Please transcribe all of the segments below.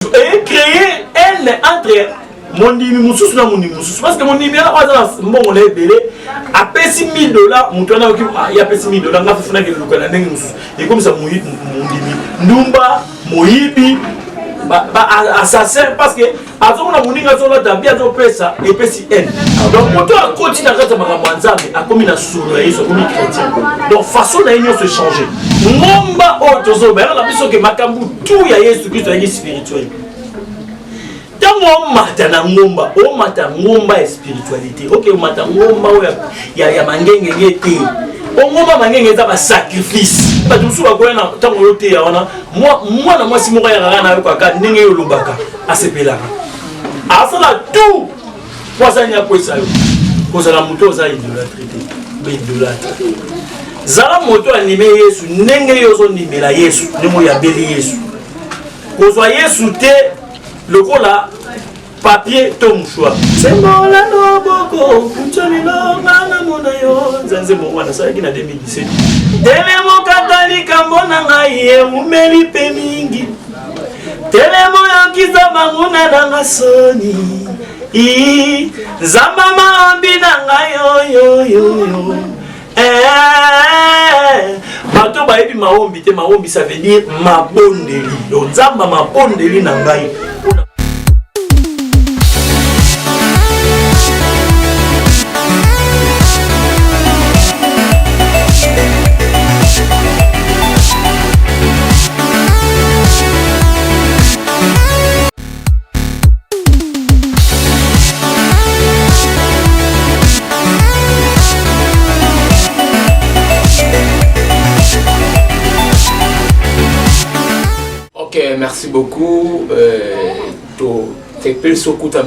et créer un entre mon dimimoussous na mon dimimoussous parce que mon dimimoussous là bon on est belé à payer $1000 mon tourna il y a payé $1000 on a fait na que le ndimimoussous et comme ça mon dimi ndumba moyibi assassin parce que azon na moninga zona tambia zo pesa et pesi en donc moto a continue à kata makamwanzambe a comme na solo ya yeso comme chrétien donc façon na union se changer ngomba otozo ba la biso ke makambu tout ya Yesu Christ ya spirituel tango mata na ngomba o mata ngomba ya spiritualité OK mata ngomba ya mangenge ngete ngomba mangenge za ba sacrifice ba dusu ba koyana tango yote ya wana moi na moi simoko ya kana yo kwa ndenge yo lobaka asepelaka asala tout kwasanya kwesa yo kozala moto za idolâtre zala moto anime Yesu ndenge yo zo nimela Yesu ndemo ya beli Yesu kozwa Yesu te lokola papier tom choix c'est mola no boko kucholilo ngana mona yo zanze mwana sa kina 2017 telemo katolika mbona ngai umeli pe mingi telemo yokiza manguna na soni I zamba maombi na ngai yo bato bayebi maombi te maombi ça veut dire mabondeli donc nzamba mabondeli na ngai. Merci beaucoup. Tu peux se couper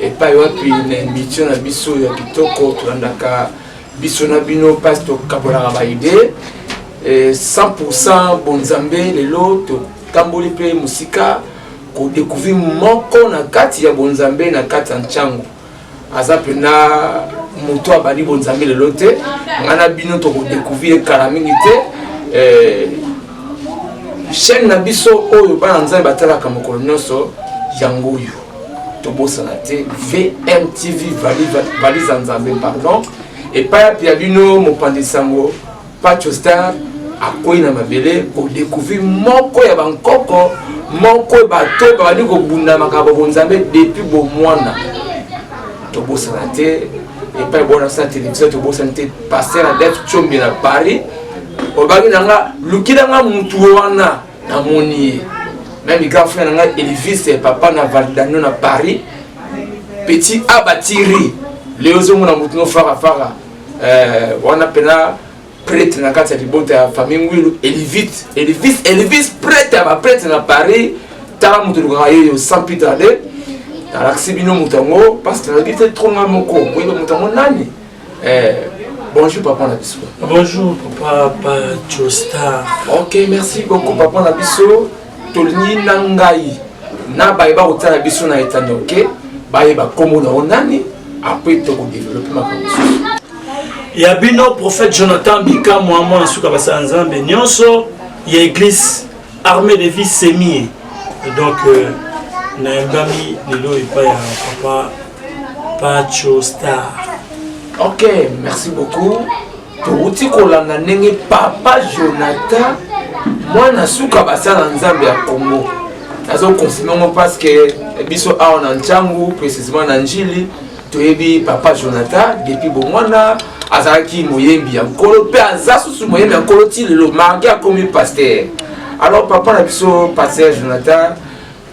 et pas une émission à Bisso Kitoko, Tuandaka, Bisso Nabino, Pasto Kabola Rabaïde, 100% Bonzambe, les lots, Kamboli Play Musika, qu'on découvre mon con à Kati ya Bonzambe, na Kati en Chango. Azapena, Moto Abadi Bonzambe, les lots, on a bino to découvrir Karamingite. Chaîne na biso oyo bana nzambe batalaka mokolo nyonso yango yo tobosana te VMTV valiza nzambe pardon et pas pia bino mopandi sango Pacho Star akoyi na mabele pour découvrir moko ya bankoko moko bato bali ko bunda makabo bonzambe depuis bo mwana tobosana te et pas bona sa télévision tobosana te passer à Def Chombi na Paris obagi nanga lukidanga mutu wana na moni même grand frère nanga Elvis et papa na Valdano na Paris petit abatiri leozo mona mutu no fara wana pena prêtre na kati ya libota ya famille ngwilu Elvis prêtre aba prêtre na Paris tala mutu luka yo sans pitade alaxi bino mutango parce que la vie trop ngamoko ngwilu mutango nani bonjour papa Nabiso. Bonjour papa Pacho Star. Ok, merci beaucoup papa Nabiso. Tolni nangai na baiba utala biso na etando ok. Baiba komo na onani après to ko développer ma connaissance. Ya bino prophète Jonathan Bika moi suka basa nzambe nyonso ya église armée de vie semi. Donc na ngami lelo ipa ya papa Pacho Star. Ok, merci beaucoup. Touti kolanga nenge papa Jonathan moi na suka basala nzambe ya Congo. Nazo confirmer parce que biso a on nchangu précisément na njili toyebi papa Jonathan depuis bon mwana azaki moyembi ya nkolo pe azasusu moyembi ya nkolo ti le marqué a comme pasteur. Alors papa na biso pasteur Jonathan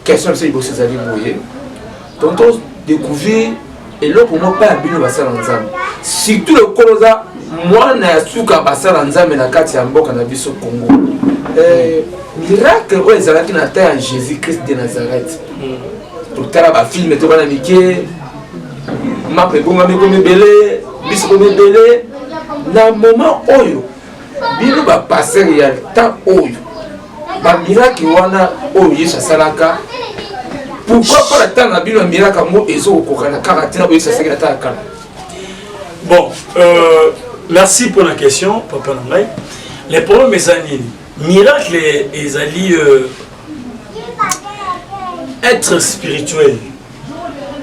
question c'est bosse zali boye. Tonto découvrir et là pour moi pas bino basala nzambe. Surtout le koloza moi na suka basala nzambe na kati ya mboka na biso Congo. Miracle o ezalaki na ta ya Jésus-Christ de Nazareth. Totala ba film to bana mike mape bonga meko mebele biso ko mebele na moment oyo bino ba passer ya ta oyo ba miracle wana oyo Yesu salaka. Pourquoi pas la temps na bino miracle mo ezo ko kana karatina oyo ça c'est ta kala. Bon, merci pour la question, Papa Nangay. Les problèmes, c'est miracle, ils allaient être spirituel.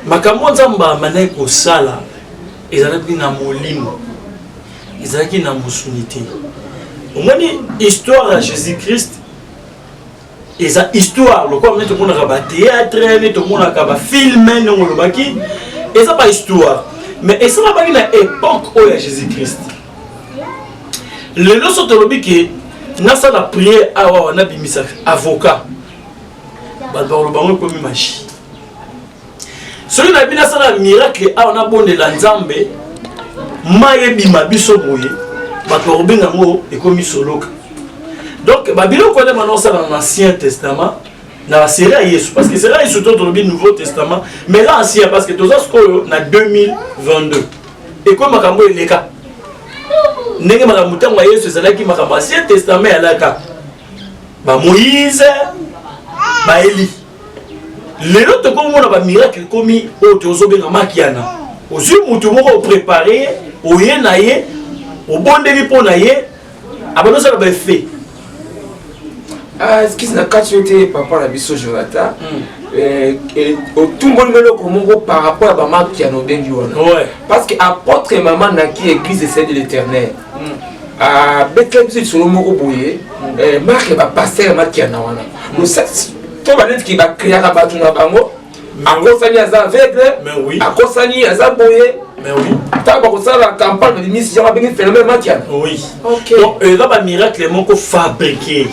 Makambo nzamba manai ko sala ezalaki na molimo. Ezalaki na musunité. Omoni histoire à Jésus-Christ. Eza histoire le quoi mettre on a théâtre, mettre on a film, non le baki. Eza pas histoire. Mais eza pas une époque où il y a Jésus-Christ. Le leçon de l'objet que nasa la prière à on a bimisa avocat. Bador le bango comme machi. Celui na bina ça la miracle à on a bon de l'Anzambe. Maye bima biso boye. Bador benga ngo et comme soloka. Donc babilo connaît maintenant ça dans l'Ancien Testament. Dans la série Jésus parce que c'est là surtout dans le Nouveau Testament mais là ancien parce que tout ça c'est na 2022 et comme makambo eleka ndenge makambo tango Yesu c'est là qui makambo Ancien Testament alaka ba Moïse ba Eli lelo to comme on a ba miracle comme o tozo benga makiana ozu mutu moko préparer oye na ye obondeli po na ye abano ça ba fait. Est-ce qu'il n'a qu'à tuer papa la biso Jonathan au tout le monde par rapport à ma marque qui a nos bengi parce que apôtre et maman n'a qui église et celle de l'Éternel à Bethlehem c'est sur le mot boyé marque va passer à ma qui a na wana le sexe toi va dire qu'il va créer un bateau na bango à cosani à aveugle à cosani à boyé mais oui t'as pas ça la campagne de mission va bien phénomène matin oui OK donc là ba miracle mon ko fabriquer.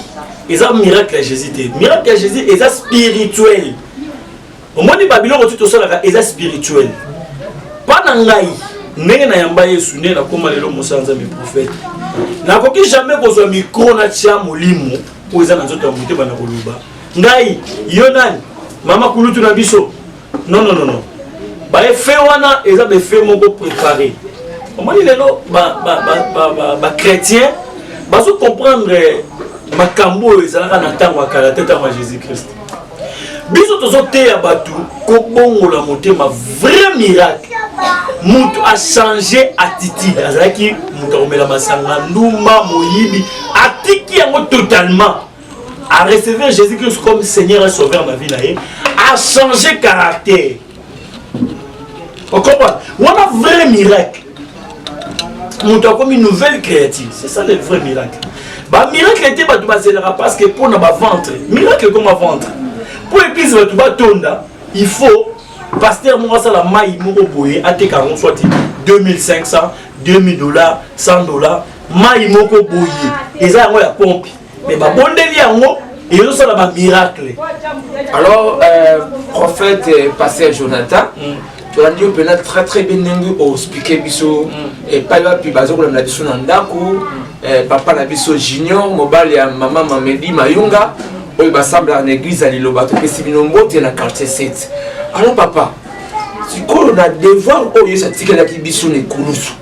Et ça miracle à Jésus. Miracle à Jésus est spirituel. Au moins les Babylone ont tout ça là est spirituel. Pas nangai. N'est na yamba Yesu né na koma lelo musanza mi prophète. Na koki jamais kozwa micro na tia molimo pour eza na nzoto ya muté bana koluba. Ngai yonan mama kulutu na biso. Non. Ba fait wana eza be fait moko préparé. Au moins lelo ba chrétien bazo comprendre makambo ezalaka na ntango ya kala te ntango ya Jésus-Christ. Biso tozote ya bato kobongola motema vrai miracle. Mutu a changé attitude. Azalaki mutu akomela masanga ndumba moyibi atiki yango totalement. A recevoir Jésus-Christ comme Seigneur et Sauveur na vie na ye. A changé caractère. On comprend? On a vrai miracle. Mutu a comme une nouvelle créature. C'est ça le vrai miracle. Bah miracle était pas tout parce que pour notre ventre miracle comme un ventre pour l'église tout bas tonda il faut pasteur moi ça la maille moko boye ate 40 soit 2500 $2000 $100 maille moko boye et ça la pompe mais ba bondeli yango et ça la miracle. Alors prophète pasteur Jonathan tu as dit peut-être très bien au expliquer biso et pas là puis bazo la biso ndako papa la biso junior mobile ya maman Mamedi Mayunga oyo bassemble en église à Liloba to pesi binombote na quartier 7. Alors papa si ko na devoir oyo ça tikela ki biso ne kulusu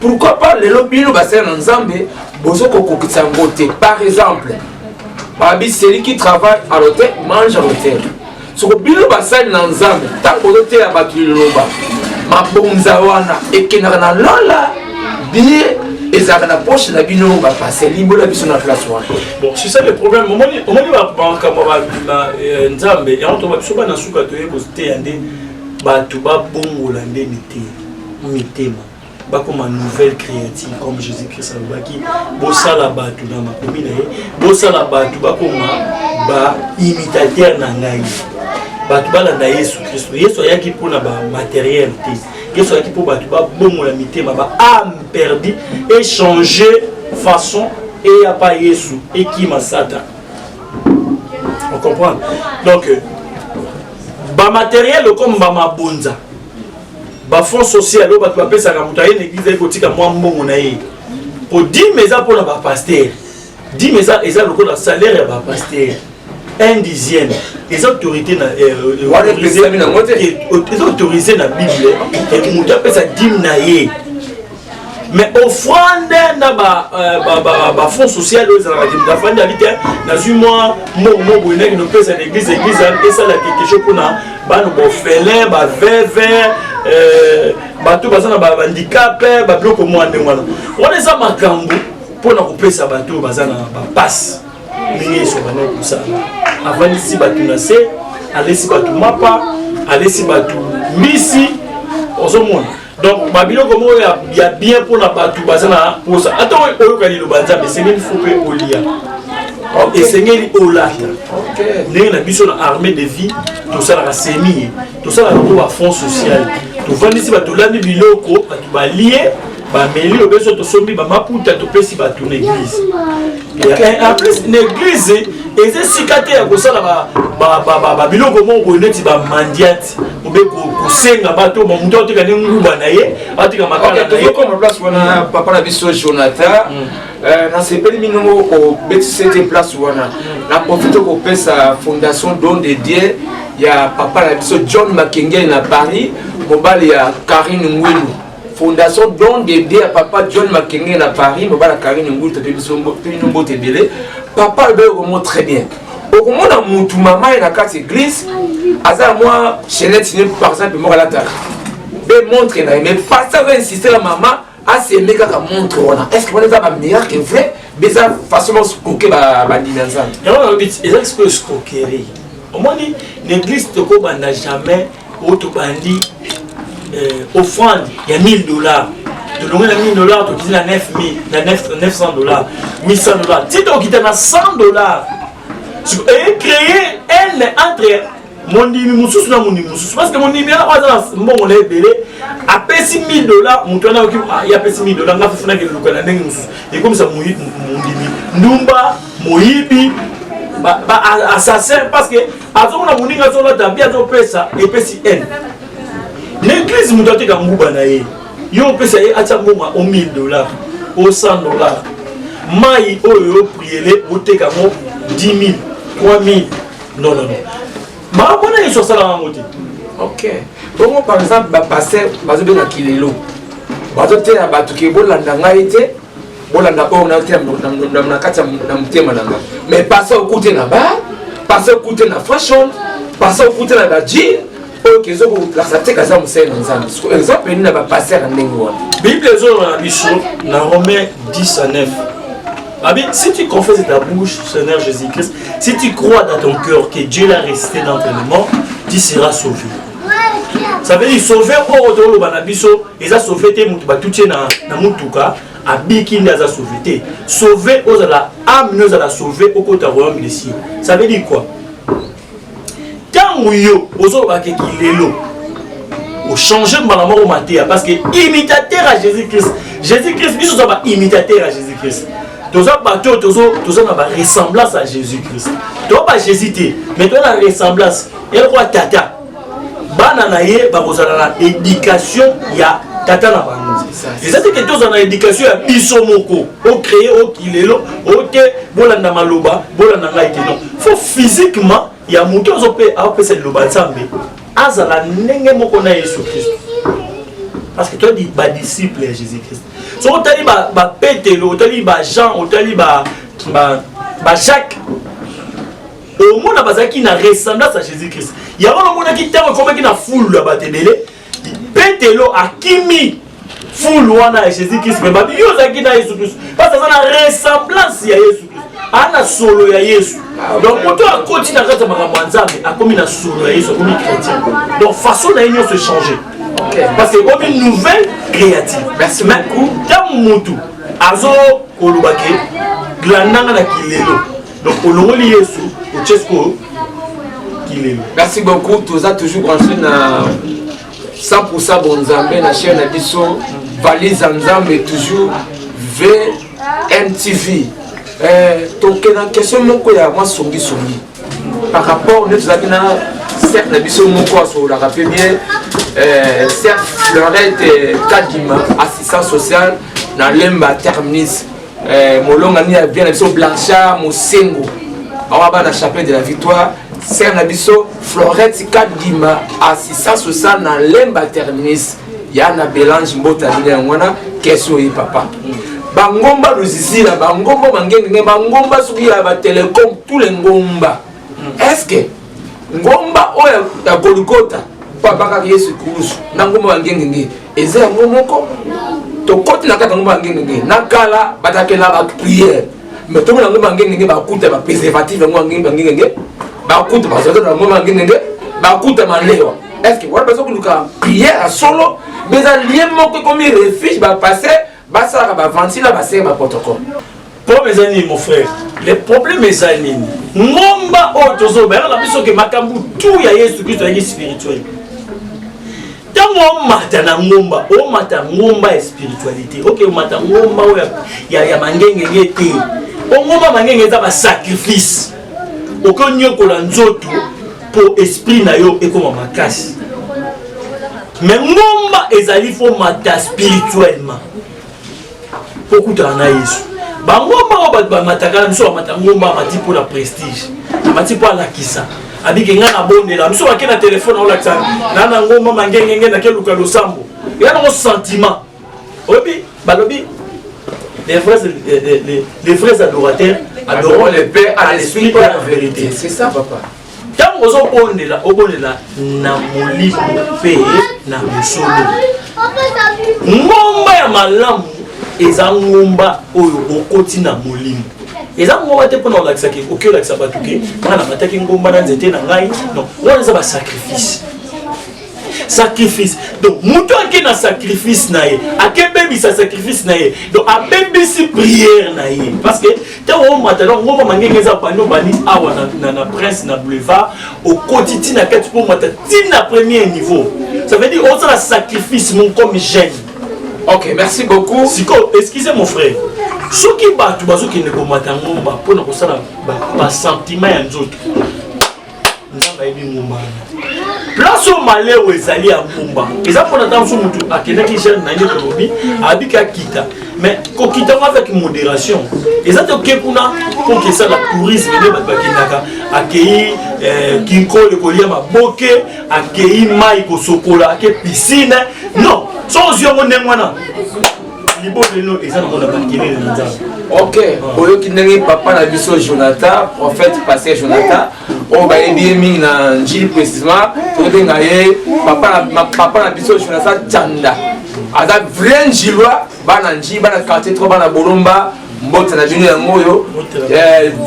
pourquoi pas les lobino basser na Nzambe bozo kokokitsa ngote par exemple babi celui qui travaille à l'hôtel mange à l'hôtel so ko bino basser na Nzambe tango lote ya batu Liloba mabonza wana ekena na lola bien et ça va la poche la bino va passer limbo la biso na place wana. Bon c'est ça le problème au moment ba kamaba Nzambe et on tombe biso ba na suka to yebo te yande ba tu ba bongo la ndemité mitema ba comme une nouvelle créative comme Jésus-Christ a baki bo sala ba tu na makomi na ye bo sala ba tu ba comme ba imitateur na ngai ba tu ba la Yesu Christ Yesu yaki pour na ba matériel te Yesu yaki pour ba tu ba bongo la mitema ba âme perdue et changer façon et a pas Yesu et qui m'a Satan. On comprend. Donc ba matériel comme ba mabonza ba fonds social ba tu appelle ça comme une église ekotika moi mbongo na ye pour 10 mesa pour la ba pasteur 10 mesa eza le salaire ya ba pasteur 1/10 les autorités autorisées dans la Bible et mutu appelle ça 10 na ye. Mais offrande na ba fonds social aux la fin de l'ité dans une mois mo bonne no pesa l'église et ça la quelque chose pour na ba no bofele ba veve ba to bazana ba handicap ba bloco mo ande ngwana on est ça makambu pour na kopesa ba to bazana ba passe mingi so ba no kusa avant ici ba tunase alesi batu mapa alesi batu misi ozomona donc babilo comme il y a bien pour la batu bazana pour ça attends oyo kali lo banza mais c'est une faut pe olia et sengeli olata ndenge na biso na armée de vie tout ça la semi tout ça la ko ba fond social to vandisi batu landi biloko batu balié ba meli obeso to sombi ba maputa to pesi batu na église et en plus l'église et c'est sikate ya kosala ba biloko moko neti ba mandiati obe ko senga bato ba muto otika ne nguba na ye atika makala na ye comme place wana papa na biso Jonathan na sepeli minongo au cette place wana na profite ko pesa fondation don de Dieu ya papa na biso John Makengeli na Paris mobali ya Karine Ngwelu fondation don de Dieu ya papa John Makengeli na Paris mobali ya Karine Ngwelu te biso mbo te belé papa le vraiment très bien au moment où mutu mama na kati église aza moi chenette ni par exemple moi la ta be montre na mais pas ça va insister la maman à se mettre comme montre ona est-ce que on est pas meilleur que vrai mais ça facilement se coquer ba dinanza non est-ce que se coquerie au moins l'église te ko banda jamais auto bandi offrande il y a $1000 de l'on a $1000 tu dis la 9000 la $900 $1100 si tu quittes na $100 et créer elle entre mon dimi mususu na mon mususu parce que mon dimi là bon on est belé a pesi $1000 mon tona qui il a pesi $1000 nga fufuna ke lukana ndenge mususu et comme ça mon dimi ndumba moyibi ba assassin parce que azona moninga zola tabia zo pesa et pesi n l'église mutote ka nguba na ye yo pesa ye acha mbonga au $1000 au $100 mai oyo priele oteka mo 10 000 3 000 non ma bona ils sont ça la moitié ok bon par exemple ba passer bazo be na kilelo bazo te na batu ke bolanda ngai te bolanda o na te na kata na mutema nanga mais passer au côté na ba passer au côté na fashion passer au côté na ba jean o kezo ko la sate kaza musena nzambe so exemple ni na ba passer na ndenge wana bible zo na biso na Romains 10:9 si tu confesses de ta bouche Seigneur Jésus-Christ, si tu crois dans ton cœur que Dieu l'a ressuscité d'entre les morts, tu seras sauvé. Ça veut dire sauver au retour au banabiso, ils ont sauvé tes mutuba tout na mutuka, à bikini ils ont sauvé. Sauver aux la âme nous a la sauvé au côté royaume des cieux. Ça veut dire quoi? Quand yo ozo ba ke kilelo, au changer de malamour au matin parce que imitateur à Jésus-Christ. Jésus-Christ, ils sont pas imitateur à Jésus-Christ. Tous les bateaux, tous la ressemblance à Jésus-Christ. Tu n'as pas Jésus, mais tu as la ressemblance. Et quoi tata? Bananaye, la éducation, il y a tata na bango. C'est-à-dire que tous ont l'éducation, il y a bisomoko, au créé, au kilelo, au te, bolanda maloba, bolanda ngaïte. Non. Faut physiquement, il y a mouton qui peut se loba nsambe. Azala nenge moko na Jésus-Christ. Parce que tu as dit disciple à Jésus-Christ. Si on t'a dit Pételo, on t'a dit Jean, on t'a dit Jacques, au monde qui a ressemblance à Jésus-Christ. Il y a un monde qui a foule là-bas, Pételo a kimi foule à Jésus-Christ, mais il y a Jésus-Christ. Parce que ça a ressemblance à Jésus-Christ. Ana solo ya Yesu. Donc pour toi continuer à faire ma comme une solo ya Yesu, comme une chrétien. Donc façon na union se changer. Okay. Parce que comme une nouvelle créative. Merci beaucoup. Dans mutu azo kolubake glandanga na kilelo. Donc olongoli Yesu au Chesko kilelo. Merci beaucoup. Tous a toujours branché na 100% bonzambe na chaîne na biso valise nzambe toujours VMTV. Donc la question moko ya moi songi par rapport nous avons certes la biso moko so la rappelle bien certes Fleurette Kadima assistance sociale dans lemba terminus molonga ni bien la biso Blanchard Mosengo ba na chapelle de la victoire certes la biso Fleurette Kadima assistance sociale dans lemba terminus ya na Belange mbota ni ngwana question yi papa bangomba luzizila bangomba mangenge bangomba suki ya ba telecom tous les ngomba est-ce que ngomba oya ya Golgotha papa ka Yesu Kristo na ngomba mangenge eza ngomoko to koti na kata ngomba mangenge na kala batakela ba prière mais to ngomba mangenge ba kuta ba préservatif ngomba mangenge ba kuta ba zoto ngomba mangenge bakuta maleo est-ce que voilà besoin que prière à solo mais un lien manque comme refuge va passer ça va ventiler va passer va protocole pour mes amis mon frère les problèmes mes amis ngomba otozo ba la biso que makambu tout ya Yesu Christ est spirituel tango mata na ngomba o mata ngomba spiritualité OK o mata ngomba ya mangenge ngete o ngomba mangenge za ba sacrifice okonyo ko la nzoto pour esprit na yo ekoma makasi mais ngomba ezali fo mata spirituellement beaucoup na Yesu bangomba ba mataka nso mata ngomba mati pour la prestige mati pour la kisa abiki nga na bondela nso bakena téléphone o la tsana na ngomba mangenge na keluka losambo ya no sentiment obi balobi les vrais adorateurs adorent le Père à l'esprit et à la vérité. C'est ça, papa. Quand vous obonela na molimo pe na musolo. Ngomba ya malamu eza ngomba oyo okoti na molimo. Eza ngomba te pona olakisa ke okyo lakisa batuke, ngana mataki ngomba na nzete na ngai. Non, on eza ba sacrifice. Sacrifice. Donc, muto ake na sacrifice na ye. Ake bebi sa sacrifice na ye. Donc, a bebi si prière na ye. Parce que, te o matalo, ngoma mangenge za pano bani awa na prince na boulevard, au quotidien na kati pour mata na premier niveau. Ça veut dire, on a sacrifice mon comme jeune. Ok, merci beaucoup. Siko, excusez mon frère. Ce qui bat, tu vas qui ne peut mater ngomba pour ne pas sentiment ya nzoto. Nzamba ebi ngomba. Place au malais où ezali à Mumba. Ils ont pris dans son mutu à Kenaki jeune nani Kolobi abika kita. Mais ko kita avec modération. Ils ont dit kuna pour que ça la tourisme ne bat kinaka accueillir kinko le kolia maboke accueillir mai ko sokola ke piscine. Non, sans yeux mon ngwana. Libo de nous ils ont mon bakine na nzamba. Ok, oyo kinenge papa na biso Jonathan, prophète passé Jonathan, on va aider mi na njili précisément, to denga ye papa na biso Jonathan Tchanda. Ada vrai njilwa bana nji bana quartier 3 bana Bolomba, mbota na bino yango yo.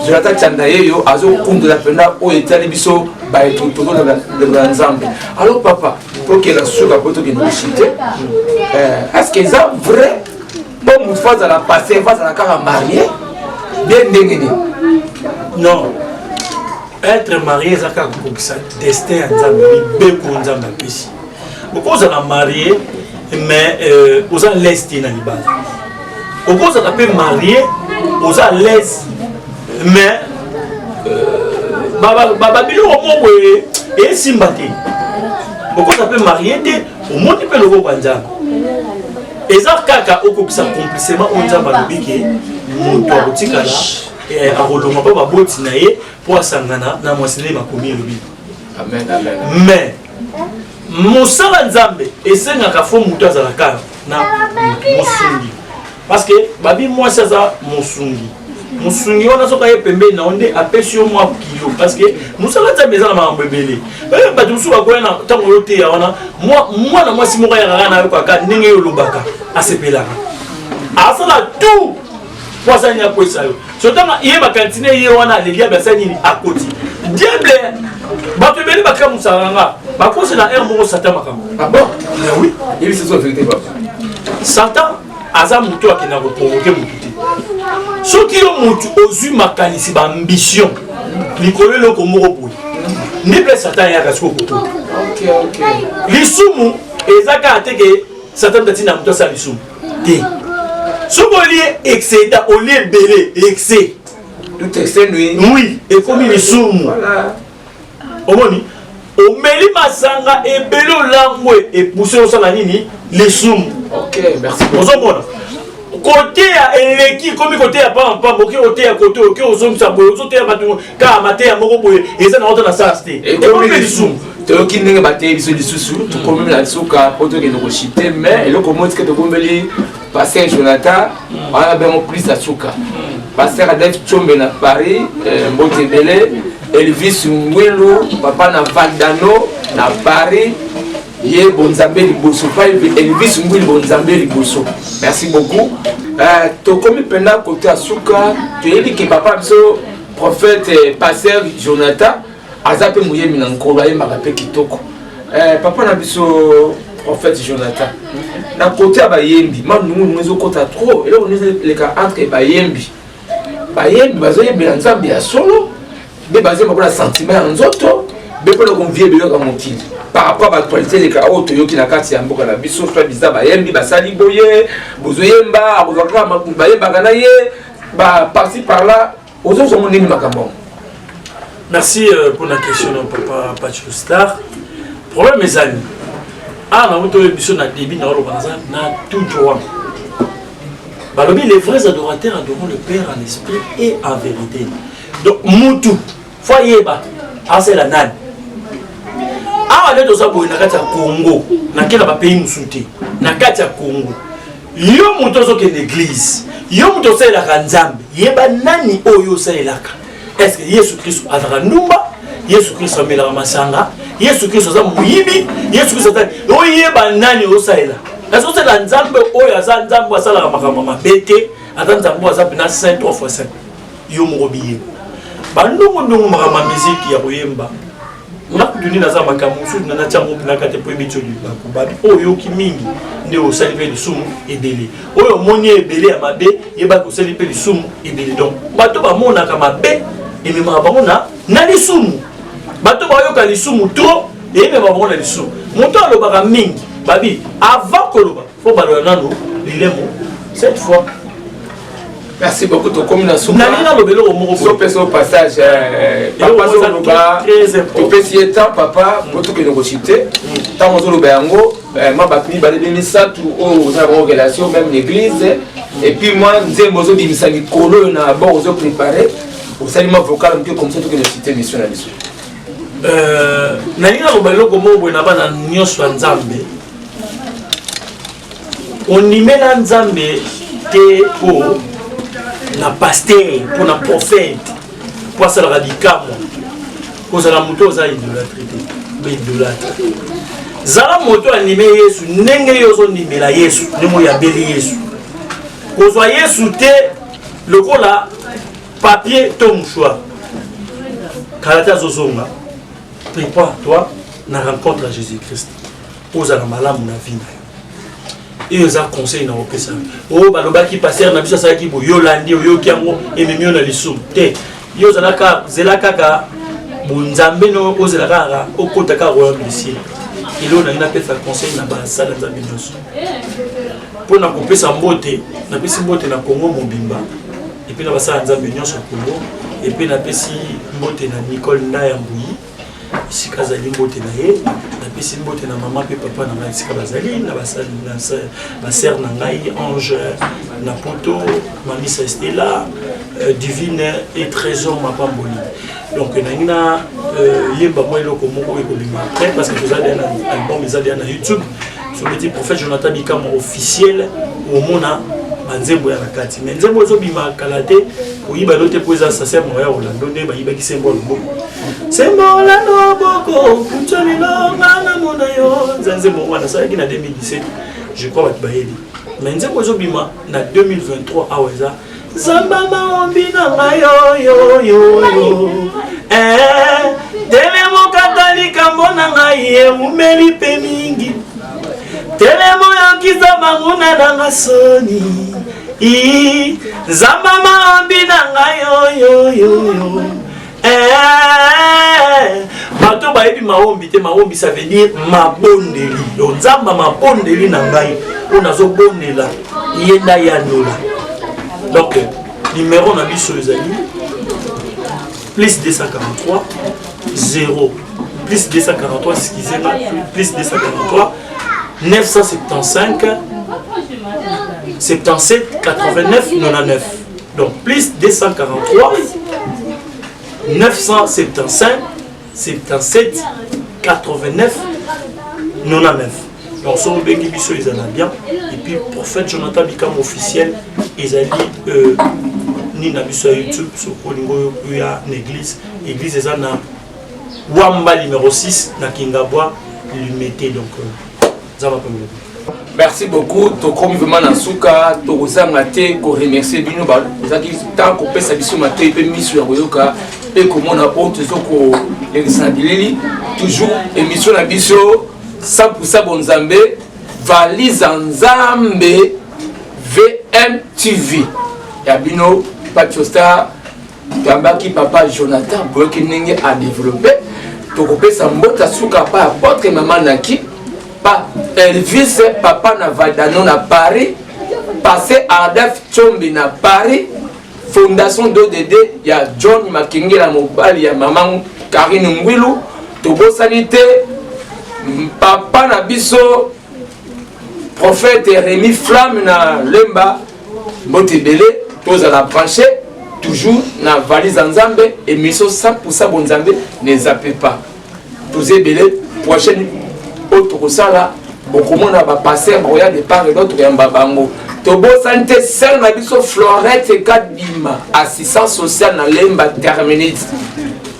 Jonathan Tchanda yeyo azo kundu la penda o etali biso ba etuto na nzambe. Alors papa, pour que la suka poto ki nous citer, est-ce que ça vrai? Bon, vous faites à la passer, face à la cara mariée, bien déguené. Non. Être marié, c'est un destin à Nzambe, beaucoup de Nzambe ici. Beaucoup de marié, mais aux à l'est dans les bases. Beaucoup de peut marié, aux à l'est, mais Babylone au moins est sympathique. Beaucoup de peut marié, au moins tu peux le voir Nzambe. Et ça, kaka okopisa complètement on a balobi ke moto abotikala a rolonga pa baboti na ye pour asangana na mwasile makomi elobi. Amen, amen. Mais mosala nzambe esengaka fo moto azalaka na mosungi. Parce que babi mwasi aza mosungi. Mosungi wana soka ye pembe na onde apesi yo mwa kilo parce que mosala nzambe eza na makambo ebele. Bato mosusu bakoya na ntango yo te ya wana mwana mwasi moko yakaka na yo kaka ndenge yo olobaka asepelaka asala tout po asani akwesa yo sotanga ye bakantine ye wana alelia basani nini akoti diable bato ebele bakamusaka nga bakosi na ere moko satan makambo. Ah bon? Mais oui. Et c'est ça la vérité papa. Satan aza mutu akenda koprovoke mutu te. Soki yo mutu ozwi makanisi ba ambition likolo eloko moko boye nde mpe Satan yaka siko kotoka. Ok. Lisumu ezaka ate ke Satan tati na mutu asala lisumu te. Soki olie excédent olie ebele excès. Tout excès nuit. Oui, ekomi lisumu. Voilà. Omoni omeli masanga ebele olangwe epousse osala nini lisumu. Ok, merci beaucoup. Ozomona côté ya eleki komi côté ya pamba oki côté ya côté oki ozomisa boye ozote ya bato ka mate ya moko boye eza na auto na sas te ekomi lisumu toyoki ndenge bateye biso lisusu tokomi na suka po tokende koshite mais eloko moko tike tokombeli paster Jonathan wana bengo plus ya suka paster Adolphe Tchombe na Paris mbote ebele Elvis Ngwilu papa na Valdano na Paris Ye bonzambe liboso pa Elvis Ngwilu bonzambe liboso. Merci beaucoup. To komi penda côté asuka, tu yebi que papa biso prophète pasteur Jonathan azape moyemi na nkolo ayembaka mpe kitoko. Papa na biso prophète Jonathan na côté ya bayembi manungu ezokota trop eloko leka entre bayembi bazoyembela nzambe ya solo mpe bazemba mpona sentiment ya nzoto mpe mpona konvie biloko ya mokili par rapport à l'actualité leka oyo toyoki na kati ya mboka na biso soit biza bayembi basali boye bozoyemba akozaka bayembaka na ye parti par là ozozongo ndeni makambo. Merci pour la question, Papa Pacho Star. Problème mes amis. Ah, on a na débit na tout droit. Les vrais adorateurs adoreront le Père en esprit et en vérité. Donc, Moutou, Foyeba, c'est la nan. Ah, on est dans un Congo, na quel pays Moussouté, na Katia Congo. Yo Moutozo qui est l'église, yo Moutozo la Ranzambe, Yeba Nani Oyo Saelaka. Est-ce que Jésus Christ a Numba, Jésus Christ a Mela Masanga, Jésus Christ a Mouyibi, Jésus Christ a Oyeba Nani Osaela. Est-ce que c'est la Nzambe Oya Zanzambo Sala Makama Bete, Atanzambo Azapina 5 3 x 5. Yo Morobiye. Bandungu Ndungu Makama musique ya Oyemba. Nakuduni na za makamusu na chango na kate po emitoli bakubabi oyo kimingi nde osalipe lisumu ebele oyo moni ebele ya mabe yeba ko salipe lisumu ebele donc bato ba mona ka mabe emema bango na lisumu bato ba yoka lisumu trop emema bango na lisumu moto alobaka mingi babi avant koloba faut balola nano lilemo cette fois. Merci beaucoup de combinaison. Nalina lobelo moko au passage papa zoloba to pesi temps papa pour que nous citer tant zoloba yango ma bakni balé misatu o za relation même l'église et puis moi nzembo zo bimisa likolo na bon zo préparer au salima vocal un peu comme ça que nous citer mission na biso nalina lobelo moko na bana nyonso nzambe on imela nzambe te po na pasteur, pour na prophète, pour ça la radicam, pour ça la moto za idolâtrie, idolâtre. Zala moto animé Yesu, nenge yozo nimela Yesu, nemo ya beli Yesu. Pour ça Yesu te le cola papier ton mouchoir. Kalata zozonga. Prépare-toi na rencontre à Jésus-Christ. Pour ça la malamu na vie. Et ils ont conseillé dans le ça. Oh, baloba qui passer na biso ça qui bo yolandi yo kiango et même na lisum. Te. Yo zalaka zelaka bunzambe no ozelaka okotaka royaume du ciel. Il on a une faire conseil na ba sala za binyoso. Pour na kopesa mbote, na pesi mbote na Congo mobimba. Et puis na ba sala za binyoso Congo et puis na pesi mbote na Nicole Ndayambuyi. Si kazali mbote na ye na pesi mbote na maman pe papa na ngai sika bazali na basali na sœur na ngai Ange na poto mami Stella divine et trésor mapamboli donc na ngina yemba moi eloko moko ekolima après parce que vous allez un album ils allez na YouTube sur le petit prophète Jonathan Bikama officiel au mona banzembo ya nakati mais nzembo ezo bima kalate oyiba lote poza sasa moya Orlando ne ba yiba ki symbole moko symbole no boko kuntoni no ngana mona yo nzembo wana ça qui na 2017 je crois bat bayeli mais nzembo ezo bima na 2023 aweza zamba maombi na ngayo tele mokatalika mbona ngai umeli pe mingi telemo yokiza manguna nanga soni zamba maombi nanga yo bato bayebi maombi te maombi ça veut dire mabondeli donc nzamba mabondeli na ngai on azobondela yenda yandola donc numéro na biso ezali plus 243 0 plus 243 excusez-moi plus 243 975 77 89 99 donc plus 243 975 77 89 99 donc sur le bengi biso ils en a bien et puis prophète Jonathan Bikama officiel ils allaient ni na biso YouTube sur Kolingo ya l'église eza na Wamba numéro 6 na Kingabwa Lumete donc merci beaucoup. Comme vraiment dans souka, to remercier bino ba. Tant qu'on peut s'habiller sur ma tête, peut mis sur la et comment on a honte les toujours émission na biso 100% bonzambe valise nzambe VMTV ya bino Patiosta Gambaki papa Jonathan boyoki ndenge a développé tokopesa mbota suka pa apôtre maman naki pa Elvis papa na Vadano na Paris passé Ardef Chombi na Paris fondation d'ODD ya John Makengela mobali ya maman Karine Ngwilu tobosani te papa na biso prophète Rémi Flamme na Lemba Mbotebele tous à la branché toujours na valise Nzambe émission 100% bonzambe ne zappez pas tous ebele prochaine autre sala beaucoup na ba passer royal de part et d'autre ya mbabango tobo santé seul na biso Florette Kadima assistance sociale na Lemba terminite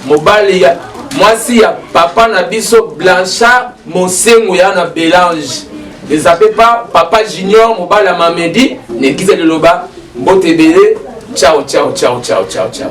mobali ya mwasi ya papa na biso Blanchard Mosengo ya na Belange ne zappez pas papa Junior mobali ya Mamedi n'église de Loba Mbotebele ciao ciao ciao ciao ciao ciao